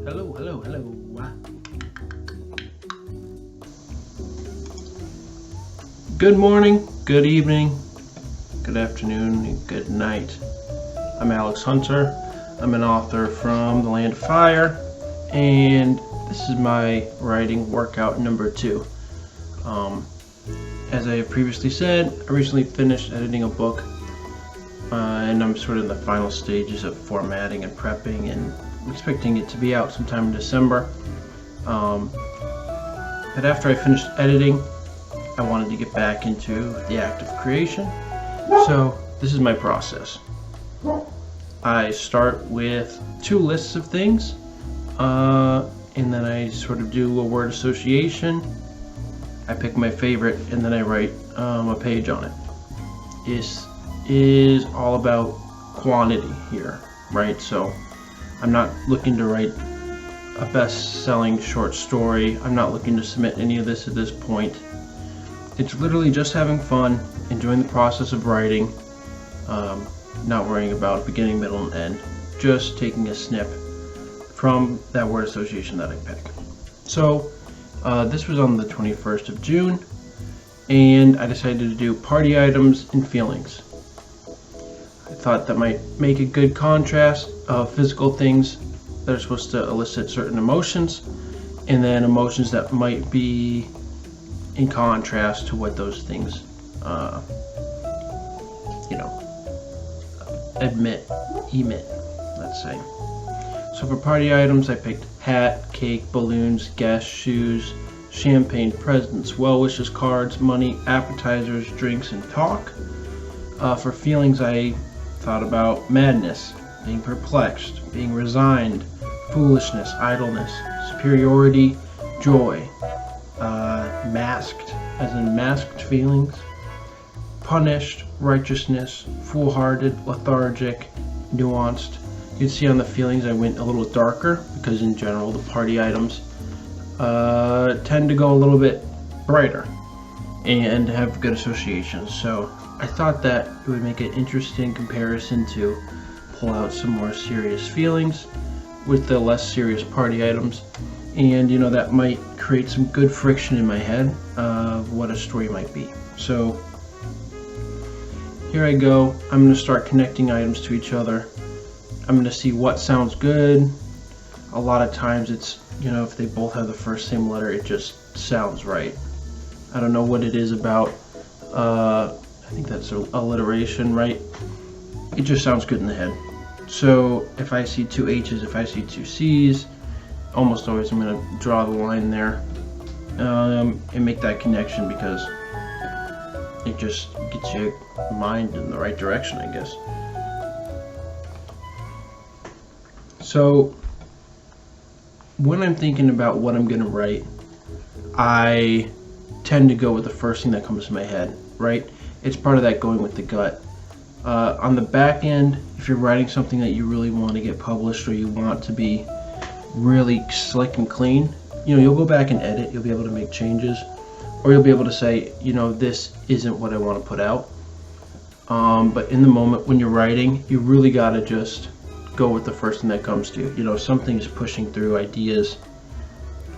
Hello. Good morning, good evening, good afternoon, and good night. I'm Alex Hunter. I'm an author from the Land of Fire, and this is my writing workout number 2. As I have previously said, I recently finished editing a book, and I'm sort of in the final stages of formatting and prepping, and I'm expecting it to be out sometime in December. But after I finished editing, I wanted to get back into the act of creation. So this is my process. I start with 2 lists of things, and then I sort of do a word association. I pick my favorite, and then I write a page on it. This is all about quantity here, right? So I'm not looking to write a best-selling short story. I'm not looking to submit any of this at this point. It's literally just having fun, enjoying the process of writing, not worrying about beginning, middle, and end, just taking a snip from that word association that I pick. So this was on the 21st of June, and I decided to do party items and feelings. I thought that might make a good contrast of physical things that are supposed to elicit certain emotions, and then emotions that might be in contrast to what those things, emit, let's say. So for party items, I picked hat, cake, balloons, guests, shoes, champagne, presents, well wishes, cards, money, appetizers, drinks, and talk. For feelings, I thought about madness, being perplexed, being resigned, foolishness, idleness, superiority, joy, masked, as in masked feelings, punished, righteousness, foolhardy, lethargic, nuanced. You can see on the feelings I went a little darker because in general the party items tend to go a little bit brighter and have good associations. So I thought that it would make an interesting comparison to pull out some more serious feelings with the less serious party items, and that might create some good friction in my head of what a story might be. So here I go. I'm going to start connecting items to each other. I'm going to see what sounds good. A lot of times it's, if they both have the first same letter, it just sounds right. I don't know what it is about, I think that's alliteration, right? It just sounds good in the head. So if I see 2 H's, if I see 2 C's, almost always I'm going to draw the line there and make that connection, because it just gets your mind in the right direction, I guess. So when I'm thinking about what I'm going to write, I tend to go with the first thing that comes to my head, right? It's part of that going with the gut. On the back end, if you're writing something that you really want to get published, or you want to be really slick and clean, you'll go back and edit, you'll be able to make changes, or you'll be able to say, this isn't what I want to put out. But in the moment when you're writing, you really got to just go with the first thing that comes to you. Something's pushing through ideas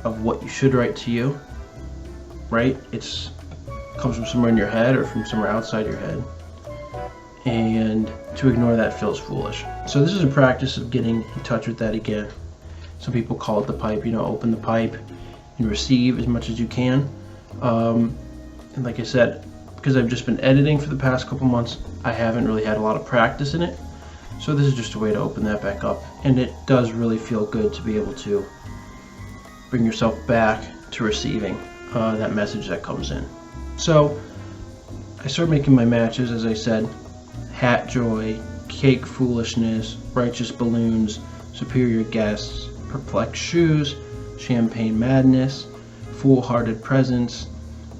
of what you should write to you, right? It comes from somewhere in your head or from somewhere outside your head, and to ignore that feels foolish. So this is a practice of getting in touch with that again. Some people call it the pipe. Open the pipe and receive as much as you can. And like I said, because I've just been editing for the past couple months, I haven't really had a lot of practice in it. So this is just a way to open that back up, and it does really feel good to be able to bring yourself back to receiving that message that comes in. So I start making my matches, as I said: hat, joy; cake, foolishness; righteous, balloons; superior, guests; perplexed, shoes; champagne, madness; foolhardy, presents;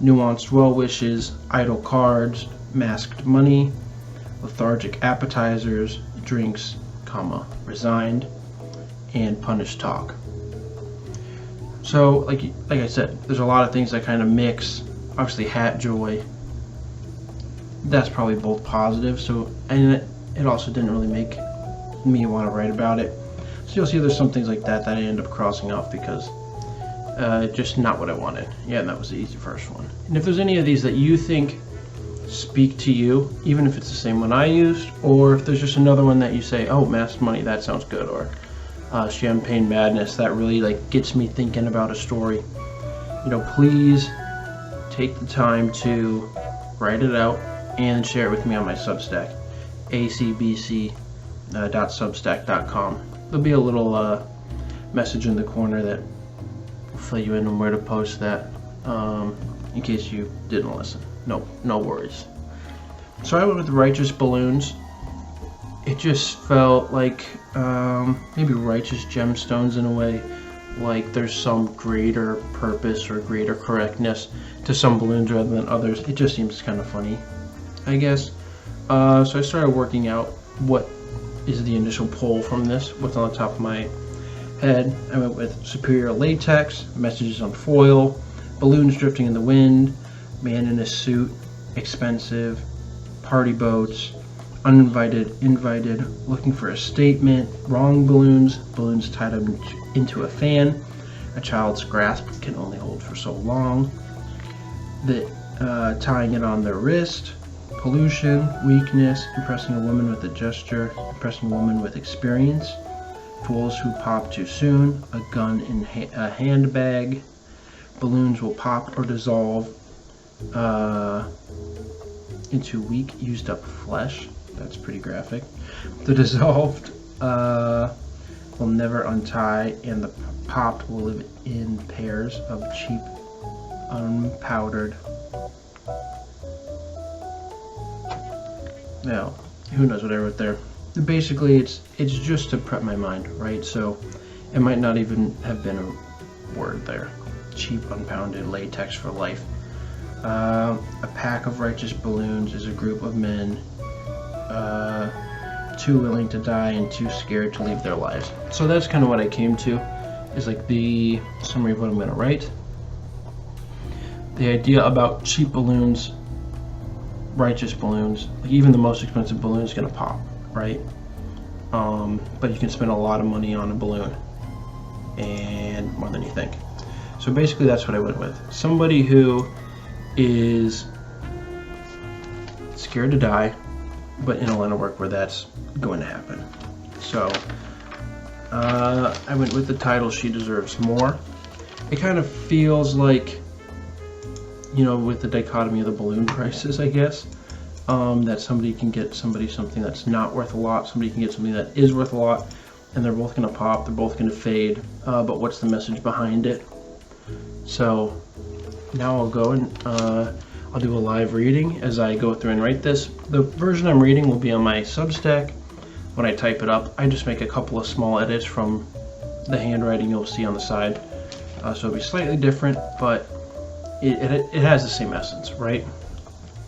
nuanced, well wishes; idle, cards; masked, money; lethargic, appetizers; drinks, resigned; and punished, talk. So like I said, there's a lot of things that kind of mix. Obviously hat, joy, that's probably both positive, so, and it also didn't really make me want to write about it. So you'll see there's some things like that I end up crossing off because just not what I wanted. Yeah, and that was the easy first one. And if there's any of these that you think speak to you, even if it's the same one I used, or if there's just another one that you say, oh, Masked Money, that sounds good, or Champagne Madness, that really like gets me thinking about a story, please take the time to write it out and share it with me on my Substack, acbc.substack.com. There'll be a little message in the corner that will fill you in on where to post that, in case you didn't listen. No worries. So I went with Righteous Balloons. It just felt like maybe righteous gemstones in a way, like there's some greater purpose or greater correctness to some balloons rather than others. It just seems kind of funny, I guess. So I started working out what is the initial pull from this, what's on the top of my head. I went with Superior Latex, Messages on Foil, Balloons Drifting in the Wind, Man in a Suit, Expensive, Party Boats, Uninvited, Invited, Looking for a Statement, Wrong Balloons, Balloons Tied up into a Fan, A Child's Grasp Can Only Hold for So Long, Tying It on Their Wrist, Pollution, Weakness, Impressing a Woman with a Gesture, Impressing a Woman with Experience, Fools Who Pop Too Soon, A Gun in a Handbag, Balloons Will Pop or Dissolve into weak, used up flesh. That's pretty graphic. The dissolved will never untie, and the popped will live in pairs of cheap, unpowdered. Now, who knows what I wrote there? Basically, it's just to prep my mind, right? So it might not even have been a word there. Cheap, unpounded latex for life. A pack of righteous balloons is a group of men too willing to die and too scared to leave their lives. So that's kind of what I came to, is like the summary of what I'm going to write. The idea about cheap balloons, righteous balloons, like even the most expensive balloon is going to pop, right? But you can spend a lot of money on a balloon, and more than you think. So basically that's what I went with. Somebody who is scared to die, but in a line of work where that's going to happen. So I went with the title, She Deserves More. It kind of feels like, with the dichotomy of the balloon prices, I guess, that somebody can get somebody something that's not worth a lot, somebody can get something that is worth a lot, and they're both going to pop, they're both going to fade, but what's the message behind it? So now I'll go and I'll do a live reading as I go through and write this. The version I'm reading will be on my Substack. When I type it up, I just make a couple of small edits from the handwriting you'll see on the side. So it'll be slightly different, but it has the same essence, right?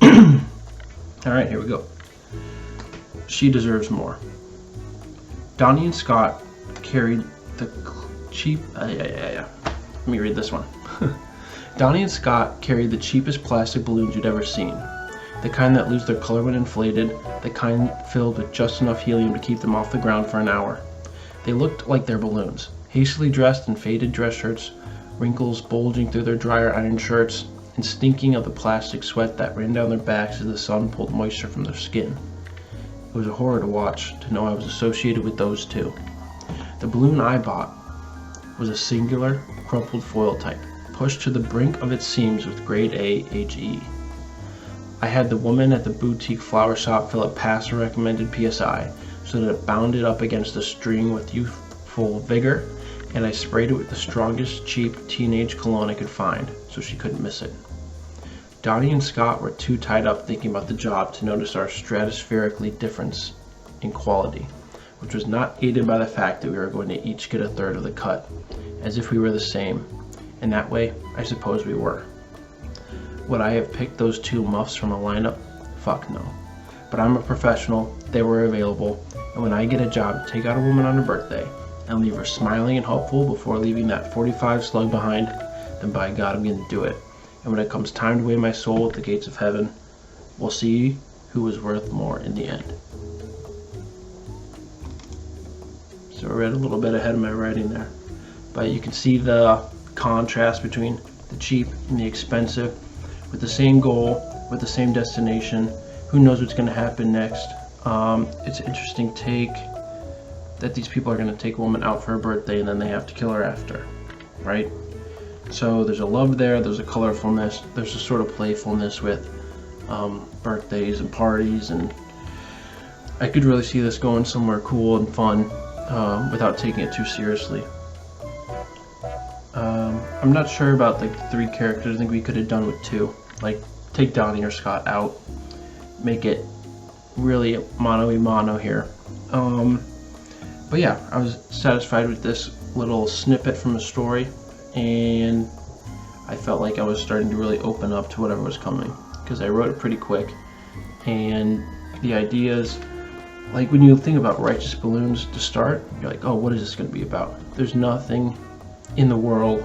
Alright, here we go. She Deserves More. Donnie and Scott carried the cheap... Let me read this one. Donnie and Scott carried the cheapest plastic balloons you'd ever seen. The kind that lose their color when inflated, the kind filled with just enough helium to keep them off the ground for an hour. They looked like their balloons, hastily dressed in faded dress shirts, wrinkles bulging through their drier iron shirts, and stinking of the plastic sweat that ran down their backs as the sun pulled moisture from their skin. It was a horror to watch, to know I was associated with those two. The balloon I bought was a singular, crumpled foil type, pushed to the brink of its seams with grade A HE. I had the woman at the boutique flower shop fill it past a recommended PSI so that it bounded up against the string with youthful vigor, and I sprayed it with the strongest cheap teenage cologne I could find so she couldn't miss it. Donnie and Scott were too tied up thinking about the job to notice our stratospherically difference in quality, which was not aided by the fact that we were going to each get a third of the cut, as if we were the same. And that way, I suppose we were. Would I have picked those two muffs from a lineup? Fuck no. But I'm a professional, they were available, and when I get a job to take out a woman on her birthday and leave her smiling and hopeful before leaving that 45 slug behind, then by God, I'm going to do it. And when it comes time to weigh my soul at the gates of heaven, we'll see who was worth more in the end. So I read a little bit ahead of my writing there. But you can see the contrast between the cheap and the expensive, with the same goal, with the same destination. Who knows what's going to happen next? It's an interesting take that these people are going to take a woman out for her birthday and then they have to kill her after, right? So there's a love there, there's a colorfulness, there's a sort of playfulness with birthdays and parties, and I could really see this going somewhere cool and fun without taking it too seriously. I'm not sure about like the 3 characters. I think we could have done with 2. Like, take Donnie or Scott out, make it really mano-a-mano here. But yeah, I was satisfied with this little snippet from the story, and I felt like I was starting to really open up to whatever was coming, because I wrote it pretty quick, and the ideas, like when you think about Righteous Balloons to start, you're like, oh, what is this going to be about? There's nothing in the world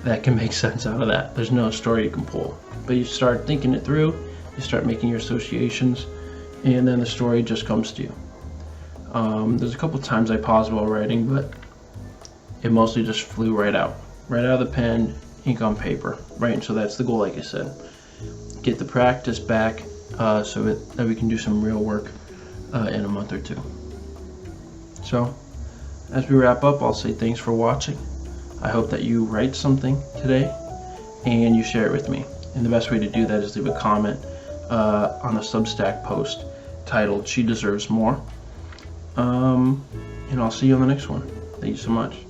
that can make sense out of that. There's no story you can pull. But you start thinking it through, you start making your associations, and then the story just comes to you. There's a couple times I paused while writing, but it mostly just flew right out of the pen, ink on paper, right? And so that's the goal, like I said. Get the practice back so that we can do some real work in a month or 2. So, as we wrap up, I'll say thanks for watching. I hope that you write something today and you share it with me. And the best way to do that is leave a comment on the Substack post titled "She Deserves More." And I'll see you on the next one. Thank you so much.